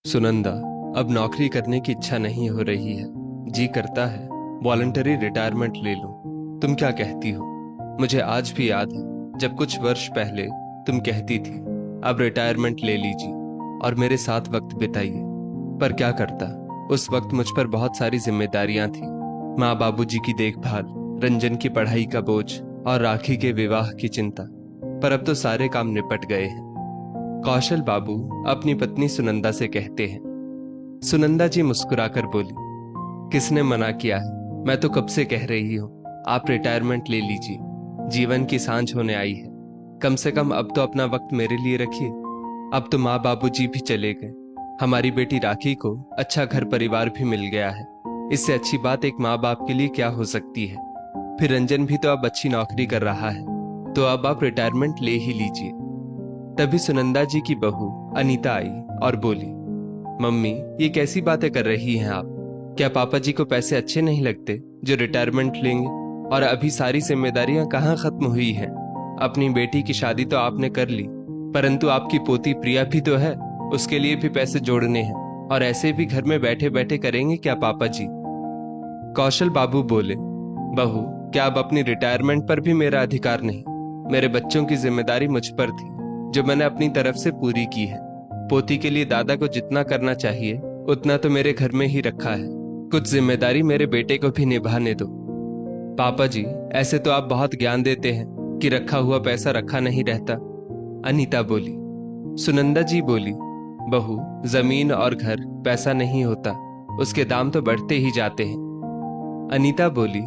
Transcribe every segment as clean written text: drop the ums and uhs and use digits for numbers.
सुनंदा, अब नौकरी करने की इच्छा नहीं हो रही है। जी करता है वॉलंटरी रिटायरमेंट ले लूं। तुम क्या कहती हो? मुझे आज भी याद है जब कुछ वर्ष पहले तुम कहती थी अब रिटायरमेंट ले लीजिए और मेरे साथ वक्त बिताइए। पर क्या करता, उस वक्त मुझ पर बहुत सारी जिम्मेदारियां थी। माँ बाबूजी की देखभाल, रंजन की पढ़ाई का बोझ और राखी के विवाह की चिंता। पर अब तो सारे काम निपट गए हैं। कौशल बाबू अपनी पत्नी सुनंदा से कहते हैं। सुनंदा जी मुस्कुराकर बोली, किसने मना किया है? मैं तो कब से कह रही हूँ आप रिटायरमेंट ले लीजिए। जीवन की सांझ होने आई है। कम से कम अब तो अपना वक्त मेरे लिए रखिए। अब तो माँ बाबूजी भी चले गए। हमारी बेटी राखी को अच्छा घर परिवार भी मिल गया है। इससे अच्छी बात एक माँ बाप के लिए क्या हो सकती है। फिर रंजन भी तो अब अच्छी नौकरी कर रहा है, तो अब आप रिटायरमेंट ले ही लीजिए। तभी सुनंदा जी की बहू अनीता आई और बोली, मम्मी ये कैसी बातें कर रही हैं आप? क्या पापा जी को पैसे अच्छे नहीं लगते जो रिटायरमेंट लेंगे? और अभी सारी जिम्मेदारियां कहाँ खत्म हुई हैं? अपनी बेटी की शादी तो आपने कर ली, परंतु आपकी पोती प्रिया भी तो है, उसके लिए भी पैसे जोड़ने हैं। और ऐसे भी घर में बैठे बैठे करेंगे क्या पापा जी? कौशल बाबू बोले, बहू क्या अब अपनी रिटायरमेंट पर भी मेरा अधिकार नहीं? मेरे बच्चों की जिम्मेदारी मुझ पर थी, जो मैंने अपनी तरफ से पूरी की है। पोती के लिए दादा को जितना करना चाहिए उतना तो मेरे घर में ही रखा है। कुछ जिम्मेदारी मेरे बेटे को भी निभाने दो। पापा जी ऐसे तो आप बहुत ज्ञान देते हैं कि रखा हुआ पैसा रखा नहीं रहता। अनीता बोली। सुनंदा जी बोली, बहू जमीन और घर पैसा नहीं होता, उसके दाम तो बढ़ते ही जाते हैं। अनीता बोली,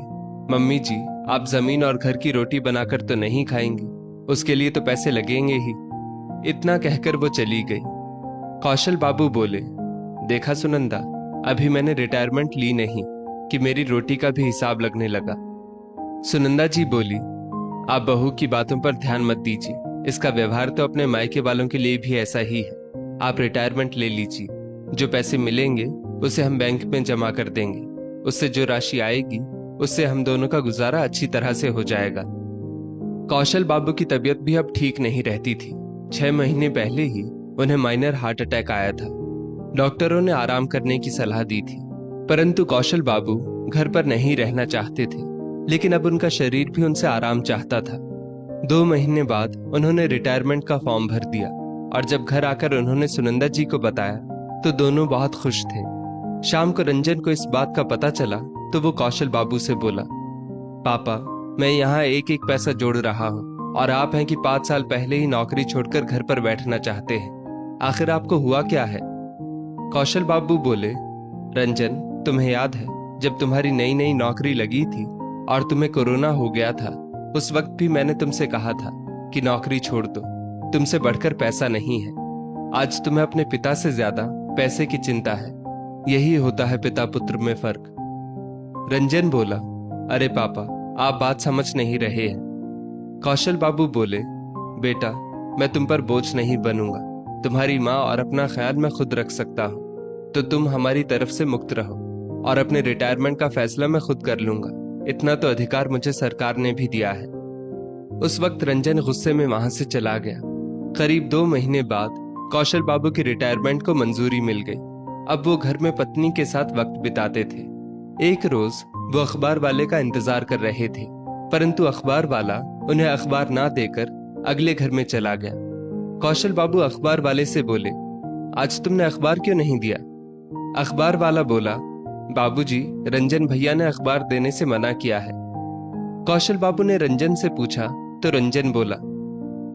मम्मी जी आप जमीन और घर की रोटी बनाकर तो नहीं खाएंगी, उसके लिए तो पैसे लगेंगे ही। इतना कहकर वो चली गई। कौशल बाबू बोले, देखा सुनंदा, अभी मैंने रिटायरमेंट ली नहीं कि मेरी रोटी का भी हिसाब लगने लगा। सुनंदा जी बोली, आप बहू की बातों पर ध्यान मत दीजिए, इसका व्यवहार तो अपने मायके वालों के लिए भी ऐसा ही है। आप रिटायरमेंट ले लीजिए, जो पैसे मिलेंगे उसे हम बैंक में जमा कर देंगे। उससे जो राशि आएगी उससे हम दोनों का गुजारा अच्छी तरह से हो जाएगा। कौशल बाबू की तबीयत भी अब ठीक नहीं रहती थी। 6 महीने पहले ही उन्हें माइनर हार्ट अटैक आया था। डॉक्टरों ने आराम करने की सलाह दी थी, परंतु कौशल बाबू घर पर नहीं रहना चाहते थे। लेकिन अब उनका शरीर भी उनसे आराम चाहता था। 2 महीने बाद उन्होंने रिटायरमेंट का फॉर्म भर दिया और जब घर आकर उन्होंने सुनंदा जी को बताया तो दोनों बहुत खुश थे। शाम को रंजन को इस बात का पता चला तो वो कौशल बाबू से बोला, पापा मैं यहाँ एक एक पैसा जोड़ रहा हूँ और आप हैं कि 5 साल पहले ही नौकरी छोड़कर घर पर बैठना चाहते हैं। आखिर आपको हुआ क्या है? कौशल बाबू बोले, रंजन तुम्हें याद है जब तुम्हारी नई नई नौकरी लगी थी और तुम्हें कोरोना हो गया था, उस वक्त भी मैंने तुमसे कहा था कि नौकरी छोड़ दो, तुमसे बढ़कर पैसा नहीं है। आज तुम्हें अपने पिता से ज्यादा पैसे की चिंता है। यही होता है पिता पुत्र में फर्क। रंजन बोला, अरे पापा आप बात समझ नहीं रहे हैं। कौशल बाबू बोले, बेटा मैं तुम पर बोझ नहीं बनूंगा। तुम्हारी माँ और अपना ख्याल मैं खुद रख सकता हूँ, तो तुम हमारी तरफ से मुक्त रहो और अपने रिटायरमेंट का फैसला मैं खुद कर लूंगा। इतना तो अधिकार मुझे सरकार ने भी दिया है। उस वक्त रंजन गुस्से में वहां से चला गया। करीब 2 महीने बाद कौशल बाबू की रिटायरमेंट को मंजूरी मिल गई। अब वो घर में पत्नी के साथ वक्त बिताते थे। एक रोज वो अखबार वाले का इंतजार कर रहे थे, परंतु अखबार वाला उन्हें अखबार ना देकर अगले घर में चला गया। कौशल बाबू अखबार वाले से बोले, आज तुमने अखबार क्यों नहीं दिया? अखबार वाला बोला, बाबूजी रंजन भैया ने अखबार देने से मना किया है। कौशल बाबू ने रंजन से पूछा तो रंजन बोला,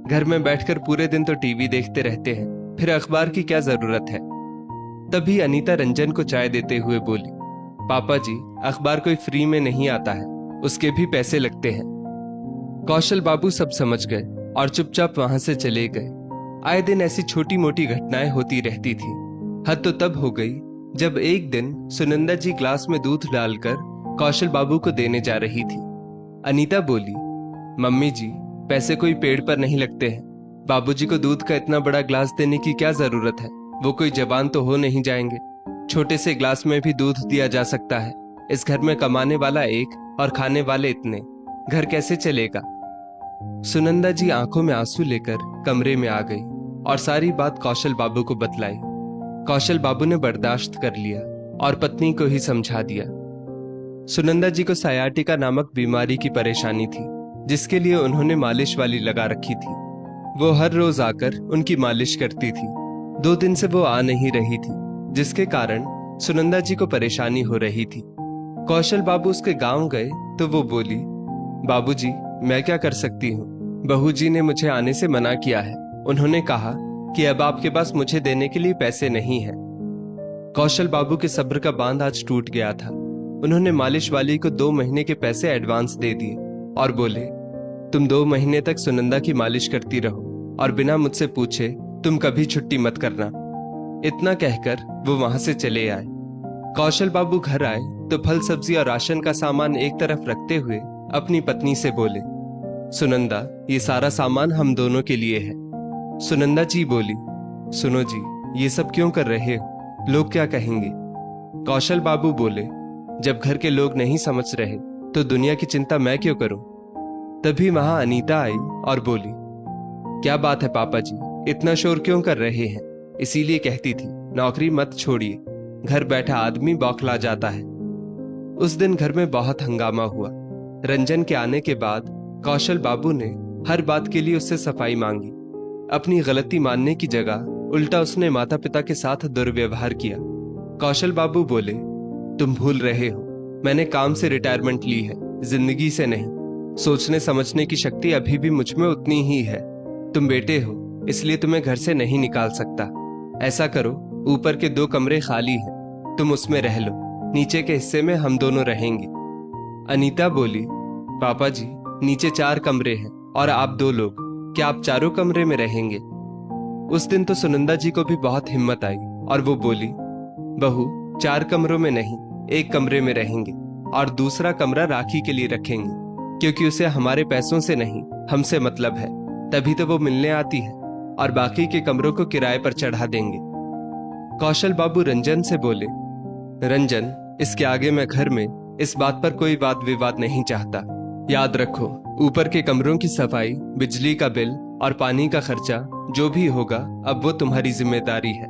घर में बैठकर पूरे दिन तो टीवी देखते रहते हैं, फिर अखबार की क्या जरूरत है? तभी अनीता रंजन को चाय देते हुए बोली, पापा जी अखबार कोई फ्री में नहीं आता है, उसके भी पैसे लगते हैं। कौशल बाबू सब समझ गए और चुपचाप वहां से चले गए। आए दिन ऐसी छोटी मोटी घटनाएं होती रहती थी। हद तो तब हो गई जब एक दिन सुनंदा जी ग्लास में दूध डालकर कौशल बाबू को देने जा रही थी। अनीता बोली, मम्मी जी पैसे कोई पेड़ पर नहीं लगते हैं, बाबूजी को दूध का इतना बड़ा ग्लास देने की क्या जरूरत है? वो कोई जवान तो हो नहीं जाएंगे, छोटे से ग्लास में भी दूध दिया जा सकता है। इस घर में कमाने वाला एक और खाने वाले इतने, घर कैसे चलेगा? सुनंदा जी आंखों में आंसू लेकर कमरे में आ गई और सारी बात कौशल बाबू को बतलाई। कौशल बाबू ने बर्दाश्त कर लिया और पत्नी को ही समझा दिया। सुनंदा जी को सायाटिका नामक बीमारी की परेशानी थी, जिसके लिए उन्होंने मालिश वाली लगा रखी थी। वो हर रोज आकर उनकी मालिश करती थी। 2 दिन से वो आ नहीं रही थी, जिसके कारण सुनंदा जी को परेशानी हो रही थी। कौशल बाबू उसके गांव गए तो वो बोली, बाबूजी, मैं क्या कर सकती हूँ? बहू जी ने मुझे आने से मना किया है। उन्होंने कहा कि अब आपके पास मुझे देने के लिए पैसे नहीं हैं। कौशल बाबू के सब्र का बांध आज टूट गया था। उन्होंने मालिश वाली को 2 महीने के पैसे एडवांस दे दिए और बोले, तुम 2 महीने तक सुनंदा की मालिश करती रहो और बिना मुझसे पूछे तुम कभी छुट्टी मत करना। इतना कहकर वो वहां से चले आए। कौशल बाबू घर आए तो फल सब्जी और राशन का सामान एक तरफ रखते हुए अपनी पत्नी से बोले, सुनंदा, ये सारा सामान हम दोनों के लिए है। सुनंदा जी बोली, सुनो जी, ये सब क्यों कर रहे हो? लोग क्या कहेंगे? कौशल बाबू बोले, जब घर के लोग नहीं समझ रहे तो दुनिया की चिंता मैं क्यों करूं? तभी वहां अनीता आई और बोली, क्या बात है पापा जी, इतना शोर क्यों कर रहे हैं? इसीलिए कहती थी नौकरी मत छोड़िए, घर बैठा आदमी बौखला जाता है। उस दिन घर में बहुत हंगामा हुआ। रंजन के आने के बाद कौशल बाबू ने हर बात के लिए उससे सफाई मांगी। अपनी गलती मानने की जगह उल्टा उसने माता पिता के साथ दुर्व्यवहार किया। कौशल बाबू बोले, तुम भूल रहे हो, मैंने काम से रिटायरमेंट ली है, जिंदगी से नहीं। सोचने समझने की शक्ति अभी भी मुझ में उतनी ही है। तुम बेटे हो, इसलिए तुम्हें घर से नहीं निकाल सकता। ऐसा करो, ऊपर के 2 कमरे खाली हैं, तुम उसमें रह लो, नीचे के हिस्से में हम दोनों रहेंगे। अनीता बोली, पापा जी, नीचे 4 कमरे हैं और आप 2 लोग, क्या आप चारों कमरे में रहेंगे? उस दिन तो सुनंदा जी को भी बहुत हिम्मत आई और वो बोली, बहू, 4 कमरों में नहीं, 1 कमरे में रहेंगे और दूसरा कमरा राखी के लिए रखेंगे, क्योंकि उसे हमारे पैसों से नहीं, हमसे मतलब है, तभी तो वो मिलने आती है, और बाकी के कमरों को किराए पर चढ़ा देंगे। कौशल बाबू रंजन से बोले, रंजन, इसके आगे मैं घर में इस बात पर कोई वाद विवाद नहीं चाहता। याद रखो, ऊपर के कमरों की सफाई, बिजली का बिल और पानी का खर्चा जो भी होगा, अब वो तुम्हारी जिम्मेदारी है।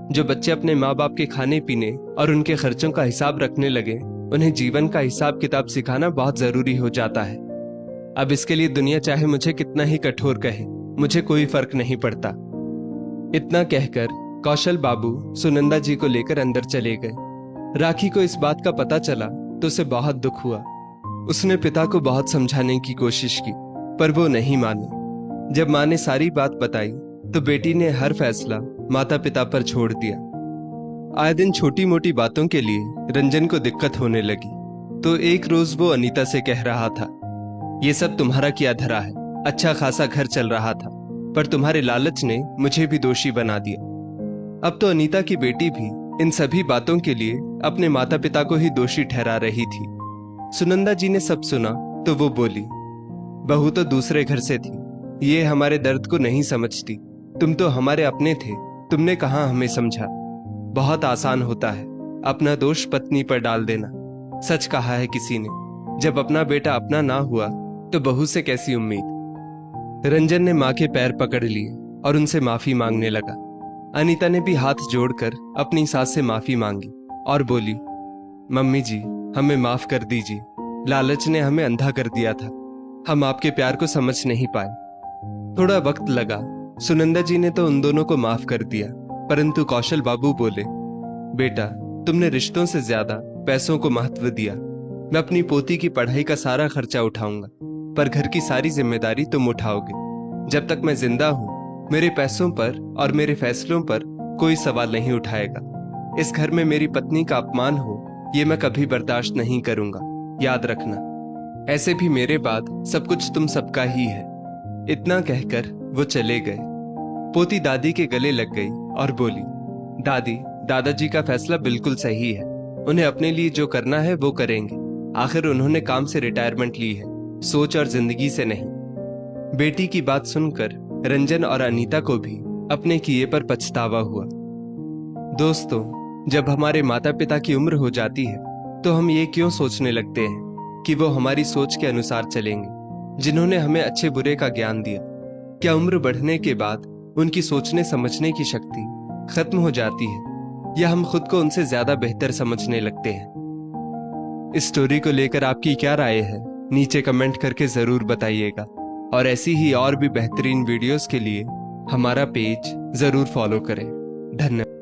जो बच्चे अपने माँ बाप के खाने पीने और उनके खर्चों का हिसाब रखने लगे, उन्हें जीवन का हिसाब किताब सिखाना बहुत जरूरी हो जाता है। अब इसके लिए दुनिया चाहे मुझे कितना ही कठोर कहे, मुझे कोई फर्क नहीं पड़ता। इतना कहकर कौशल बाबू सुनंदा जी को लेकर अंदर चले गए। राखी को इस बात का पता चला तो उसे बहुत दुख हुआ। उसने पिता को बहुत समझाने की कोशिश की, पर वो नहीं माने। जब माँ ने सारी बात बताई तो बेटी ने हर फैसला माता पिता पर छोड़ दिया। आए दिन छोटी मोटी बातों के लिए रंजन को दिक्कत होने लगी, तो एक रोज वो अनीता से कह रहा था, ये सब तुम्हारा किया धरा है, अच्छा खासा घर चल रहा था, पर तुम्हारे लालच ने मुझे भी दोषी बना दिया। अब तो अनीता की बेटी भी इन सभी बातों के लिए अपने माता पिता को ही दोषी ठहरा रही थी। सुनंदा जी ने सब सुना तो वो बोली, बहू तो दूसरे घर से थी, ये हमारे दर्द को नहीं समझती। तुम तो हमारे अपने थे, तुमने कहाँ हमें समझा। बहुत आसान होता है अपना दोष पत्नी पर डाल देना। सच कहा है किसी ने, जब अपना बेटा अपना ना हुआ तो बहू से कैसी उम्मीद। रंजन ने माँ के पैर पकड़ लिए और उनसे माफी मांगने लगा। अनीता ने भी हाथ जोड़कर अपनी सास से माफी मांगी और बोली, मम्मी जी, हमें माफ कर दीजिए, लालच ने हमें अंधा कर दिया था, हम आपके प्यार को समझ नहीं पाए। थोड़ा वक्त लगा, सुनंदा जी ने तो उन दोनों को माफ कर दिया, परंतु कौशल बाबू बोले, बेटा, तुमने रिश्तों से ज्यादा पैसों को महत्व दिया। मैं अपनी पोती की पढ़ाई का सारा खर्चा उठाऊंगा, पर घर की सारी जिम्मेदारी तुम उठाओगे। जब तक मैं जिंदा हूं, मेरे पैसों पर और मेरे फैसलों पर कोई सवाल नहीं उठाएगा। इस घर में मेरी पत्नी का अपमान हो, ये मैं कभी बर्दाश्त नहीं करूंगा, याद रखना। ऐसे भी मेरे बाद सब कुछ तुम सबका ही है। इतना कहकर वो चले गए। पोती दादी के गले लग गई और बोली, दादी, दादाजी का फैसला बिल्कुल सही है, उन्हें अपने लिए जो करना है वो करेंगे। आखिर उन्होंने काम से रिटायरमेंट ली है, सोच और जिंदगी से नहीं। बेटी की बात सुनकर रंजन और अनीता को भी अपने किए पर पछतावा हुआ। दोस्तों, जब हमारे माता पिता की उम्र हो जाती है तो हम ये क्यों सोचने लगते हैं कि वो हमारी सोच के अनुसार चलेंगे, जिन्होंने हमें अच्छे बुरे का ज्ञान दिया। क्या उम्र बढ़ने के बाद उनकी सोचने समझने की शक्ति खत्म हो जाती है? या हम खुद को उनसे ज्यादा बेहतर समझने लगते हैं? इस स्टोरी को लेकर आपकी क्या राय है? नीचे कमेंट करके जरूर बताइएगा। और ऐसी ही और भी बेहतरीन वीडियोस के लिए हमारा पेज जरूर फॉलो करें। धन्यवाद।